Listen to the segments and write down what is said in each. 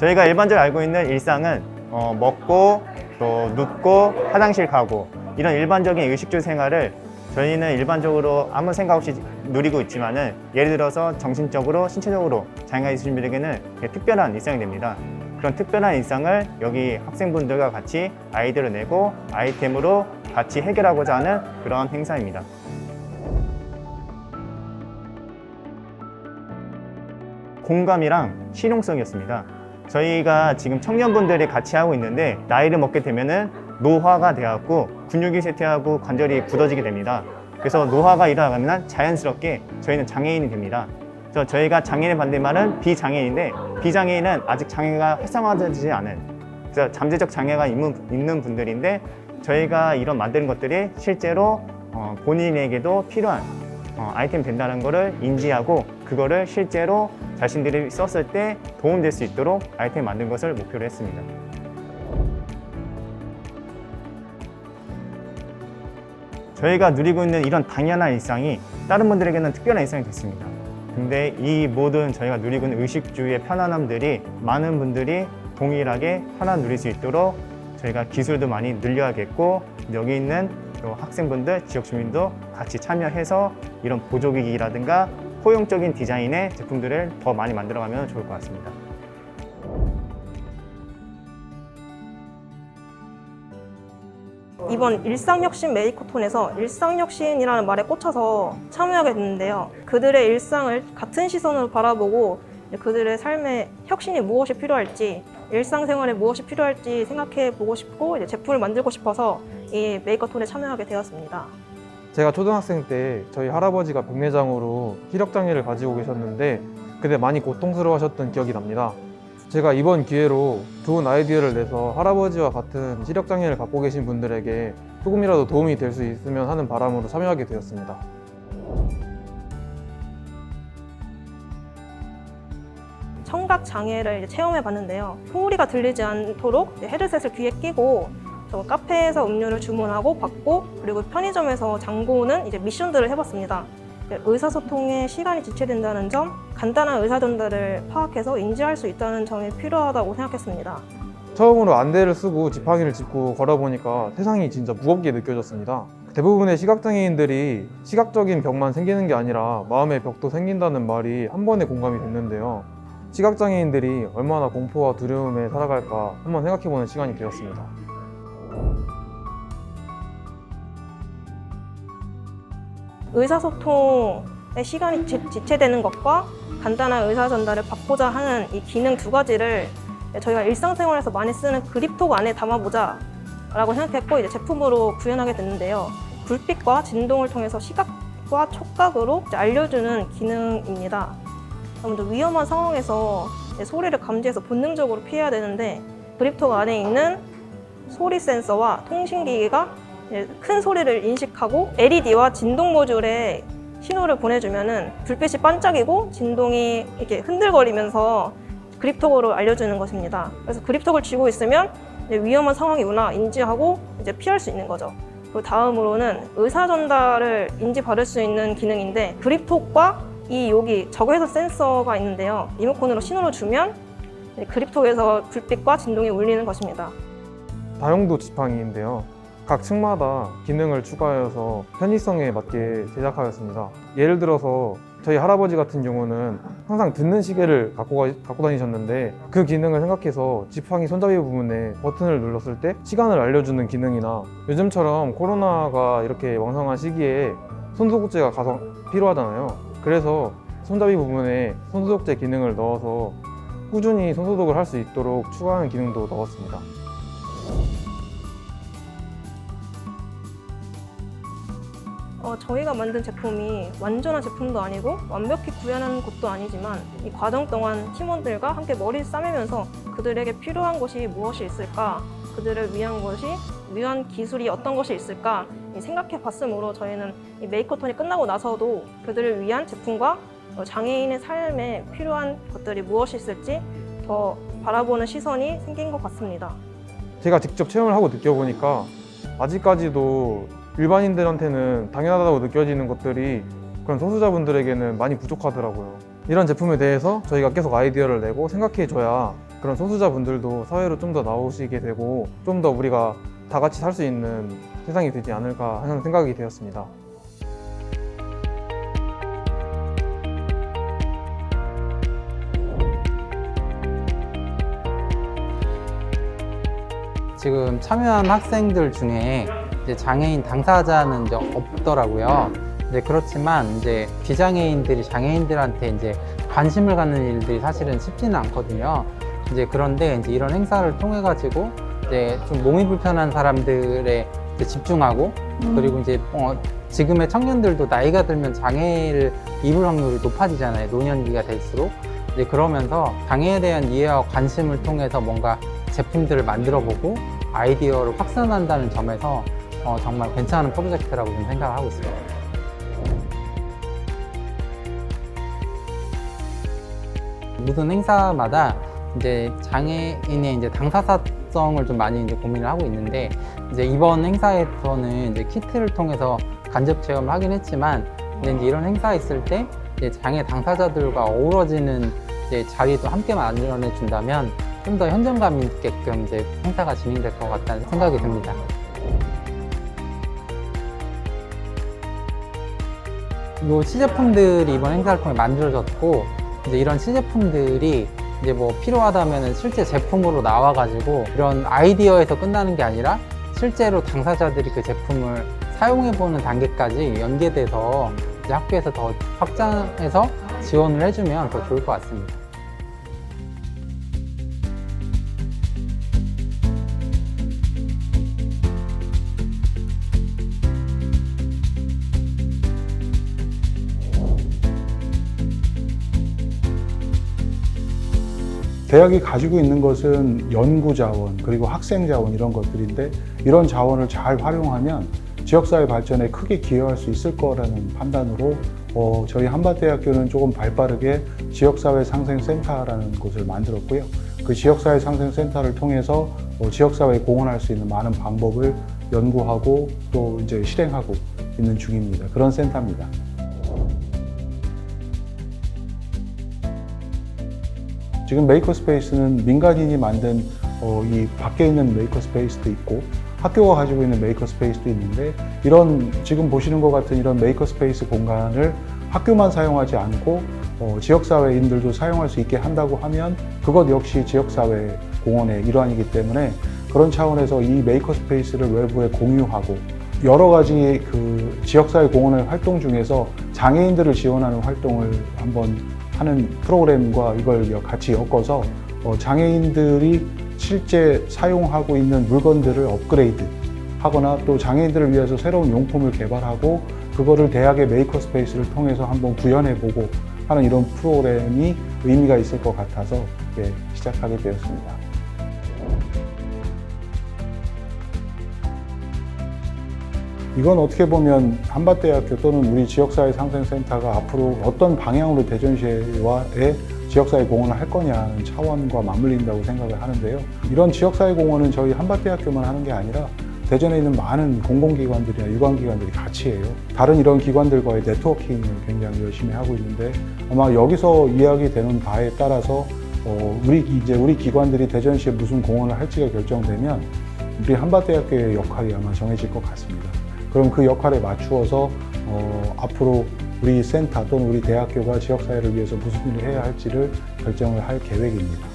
저희가 일반적으로 알고 있는 일상은 먹고 또 눕고 화장실 가고 이런 일반적인 의식주 생활을 저희는 일반적으로 아무 생각 없이 누리고 있지만은 예를 들어서 정신적으로 신체적으로 장애가 있으신 분에게는 특별한 일상이 됩니다. 그런 특별한 일상을 여기 학생분들과 같이 아이디어를 내고 아이템으로 같이 해결하고자 하는 그런 행사입니다. 공감이랑 실용성이었습니다. 저희가 지금 청년분들이 같이 하고 있는데 나이를 먹게 되면은 노화가 되었고 근육이 쇠퇴하고 관절이 굳어지게 됩니다. 그래서 노화가 일어나면 자연스럽게 저희는 장애인이 됩니다. 그래서 저희가 장애인의 반대말은 비장애인인데 비장애인은 아직 장애가 활성화되지 않은 그래서 잠재적 장애가 있는 분들인데 저희가 이런 만드는 것들이 실제로 본인에게도 필요한 아이템 된다는 것을 인지하고 그거를 실제로 자신들이 썼을 때 도움될 수 있도록 아이템 만든 것을 목표로 했습니다. 저희가 누리고 있는 이런 당연한 일상이 다른 분들에게는 특별한 일상이 됐습니다. 근데 이 모든 저희가 누리고 있는 의식주의 편안함들이 많은 분들이 동일하게 편안 누릴 수 있도록 저희가 기술도 많이 늘려야겠고 여기 있는 또 학생분들, 지역 주민도 같이 참여해서 이런 보조기기라든가 포용적인 디자인의 제품들을 더 많이 만들어가면 좋을 것 같습니다. 이번 일상혁신 메이커톤에서 일상혁신이라는 말에 꽂혀서 참여하게 됐는데요. 그들의 일상을 같은 시선으로 바라보고 그들의 삶에 혁신이 무엇이 필요할지, 일상생활에 무엇이 필요할지 생각해 보고 싶고 이제 제품을 만들고 싶어서 이 메이커톤에 참여하게 되었습니다. 제가 초등학생 때 저희 할아버지가 백내장으로 시력장애를 가지고 계셨는데 그때 많이 고통스러워하셨던 기억이 납니다. 제가 이번 기회로 좋은 아이디어를 내서 할아버지와 같은 시력장애를 갖고 계신 분들에게 조금이라도 도움이 될 수 있으면 하는 바람으로 참여하게 되었습니다. 청각 장애를 이제 체험해 봤는데요. 소리가 들리지 않도록 헤드셋을 귀에 끼고 카페에서 음료를 주문하고 받고 그리고 편의점에서 장보는 이제 미션들을 해봤습니다. 의사소통에 시간이 지체된다는 점, 간단한 의사 전달을 파악해서 인지할 수 있다는 점이 필요하다고 생각했습니다. 처음으로 안대를 쓰고 지팡이를 짚고 걸어보니까 세상이 진짜 무겁게 느껴졌습니다. 대부분의 시각장애인들이 시각적인 벽만 생기는 게 아니라 마음의 벽도 생긴다는 말이 한 번에 공감이 됐는데요. 시각장애인들이 얼마나 공포와 두려움에 살아갈까 한번 생각해보는 시간이 되었습니다. 의사소통에 시간이 지체되는 것과 간단한 의사 전달을 받고자 하는 이 기능 두 가지를 저희가 일상생활에서 많이 쓰는 그립톡 안에 담아보자 라고 생각했고 이제 제품으로 구현하게 됐는데요. 불빛과 진동을 통해서 시각과 촉각으로 알려주는 기능입니다. 아무래도 위험한 상황에서 소리를 감지해서 본능적으로 피해야 되는데 그립톡 안에 있는 소리 센서와 통신기기가 큰 소리를 인식하고 LED와 진동 모듈에 신호를 보내주면은 불빛이 반짝이고 진동이 이렇게 흔들거리면서 그립톡으로 알려주는 것입니다. 그래서 그립톡을 쥐고 있으면 위험한 상황이구나 인지하고 이제 피할 수 있는 거죠. 그리고 다음으로는 의사 전달을 인지받을 수 있는 기능인데 그립톡과 이 여기 적외선 센서가 있는데요. 리모컨으로 신호를 주면 그립톡에서 불빛과 진동이 울리는 것입니다. 다용도 지팡이인데요. 각 층마다 기능을 추가해서 편의성에 맞게 제작하였습니다. 예를 들어서 저희 할아버지 같은 경우는 항상 듣는 시계를 갖고 다니셨는데 그 기능을 생각해서 지팡이 손잡이 부분에 버튼을 눌렀을 때 시간을 알려주는 기능이나 요즘처럼 코로나가 이렇게 왕성한 시기에 손소독제가 가장 필요하잖아요. 그래서 손잡이 부분에 손소독제 기능을 넣어서 꾸준히 손소독을 할 수 있도록 추가하는 기능도 넣었습니다. 저희가 만든 제품이 완전한 제품도 아니고 완벽히 구현하는 것도 아니지만 이 과정 동안 팀원들과 함께 머리를 싸매면서 그들에게 필요한 것이 무엇이 있을까, 그들을 위한 기술이 어떤 것이 있을까 생각해 봤으므로 저희는 이 메이커톤이 끝나고 나서도 그들을 위한 제품과 장애인의 삶에 필요한 것들이 무엇이 있을지 더 바라보는 시선이 생긴 것 같습니다. 제가 직접 체험을 하고 느껴보니까 아직까지도 일반인들한테는 당연하다고 느껴지는 것들이 그런 소수자분들에게는 많이 부족하더라고요. 이런 제품에 대해서 저희가 계속 아이디어를 내고 생각해줘야 그런 소수자분들도 사회로 좀 더 나오시게 되고 좀 더 우리가 다 같이 살 수 있는 세상이 되지 않을까 하는 생각이 되었습니다. 지금 참여한 학생들 중에 이제 장애인 당사자는 이제 없더라고요. 이제 그렇지만 이제 비장애인들이 장애인들한테 이제 관심을 갖는 일들이 사실은 쉽지는 않거든요. 이제 그런데 이제 이런 행사를 통해 가지고 이제 좀 몸이 불편한 사람들에 이제 집중하고 그리고 이제 지금의 청년들도 나이가 들면 장애를 입을 확률이 높아지잖아요. 노년기가 될수록. 이제 그러면서 장애에 대한 이해와 관심을 통해서 뭔가 제품들을 만들어 보고 아이디어를 확산한다는 점에서 정말 괜찮은 프로젝트라고 좀 생각을 하고 있습니다. 모든 행사마다 이제 장애인의 이제 당사자성을 좀 많이 이제 고민을 하고 있는데 이제 이번 행사에서는 이제 키트를 통해서 간접 체험을 하긴 했지만 근데 이제 이런 행사에 있을 때 이제 장애 당사자들과 어우러지는 이제 자리도 함께 마련해 준다면 좀 더 현장감 있게끔 이제 행사가 진행될 것 같다는 생각이 듭니다. 이 시제품들이 이번 행사를 통해 만들어졌고 이제 이런 시제품들이 이제 뭐 필요하다면 실제 제품으로 나와가지고 이런 아이디어에서 끝나는 게 아니라 실제로 당사자들이 그 제품을 사용해보는 단계까지 연계돼서 이제 학교에서 더 확장해서 지원을 해주면 더 좋을 것 같습니다. 대학이 가지고 있는 것은 연구 자원 그리고 학생 자원 이런 것들인데 이런 자원을 잘 활용하면 지역사회 발전에 크게 기여할 수 있을 거라는 판단으로 저희 한밭대학교는 조금 발빠르게 지역사회 상생센터라는 곳을 만들었고요. 그 지역사회 상생센터를 통해서 지역사회에 공헌할 수 있는 많은 방법을 연구하고 또 이제 실행하고 있는 중입니다. 그런 센터입니다. 지금 메이커스페이스는 민간인이 만든 이 밖에 있는 메이커스페이스도 있고 학교가 가지고 있는 메이커스페이스도 있는데 이런 지금 보시는 것 같은 이런 메이커스페이스 공간을 학교만 사용하지 않고 지역사회인들도 사용할 수 있게 한다고 하면 그것 역시 지역사회 공헌의 일환이기 때문에 그런 차원에서 이 메이커스페이스를 외부에 공유하고 여러 가지 그 지역사회 공헌의 활동 중에서 장애인들을 지원하는 활동을 한번 하는 프로그램과 이걸 같이 엮어서 장애인들이 실제 사용하고 있는 물건들을 업그레이드 하거나 또 장애인들을 위해서 새로운 용품을 개발하고 그거를 대학의 메이커스페이스를 통해서 한번 구현해보고 하는 이런 프로그램이 의미가 있을 것 같아서 시작하게 되었습니다. 이건 어떻게 보면 한밭대학교 또는 우리 지역사회 상생센터가 앞으로 어떤 방향으로 대전시와의 지역사회 공헌을 할 거냐는 차원과 맞물린다고 생각을 하는데요. 이런 지역사회 공헌은 저희 한밭대학교만 하는 게 아니라 대전에 있는 많은 공공기관들이나 유관기관들이 같이 해요. 다른 이런 기관들과의 네트워킹을 굉장히 열심히 하고 있는데 아마 여기서 이야기되는 바에 따라서 우리 기관들이 대전시에 무슨 공헌을 할지가 결정되면 우리 한밭대학교의 역할이 아마 정해질 것 같습니다. 그럼 그 역할에 맞추어서 앞으로 우리 센터 또는 우리 대학교가 지역사회를 위해서 무슨 일을 해야 할지를 결정을 할 계획입니다.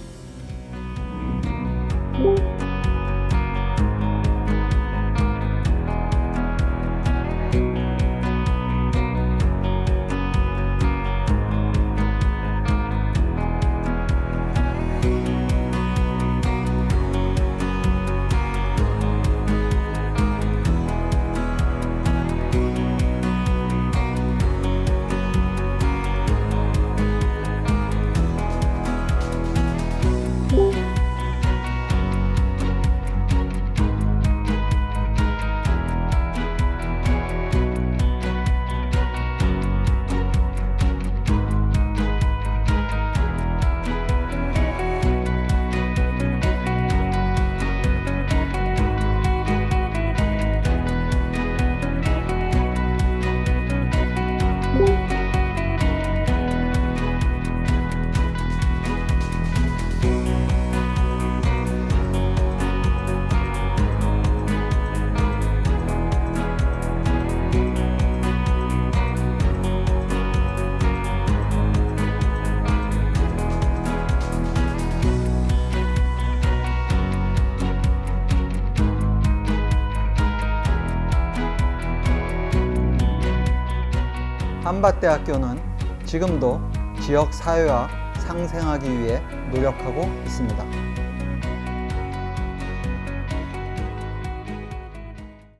한밭대학교는 지금도 지역 사회와 상생하기 위해 노력하고 있습니다.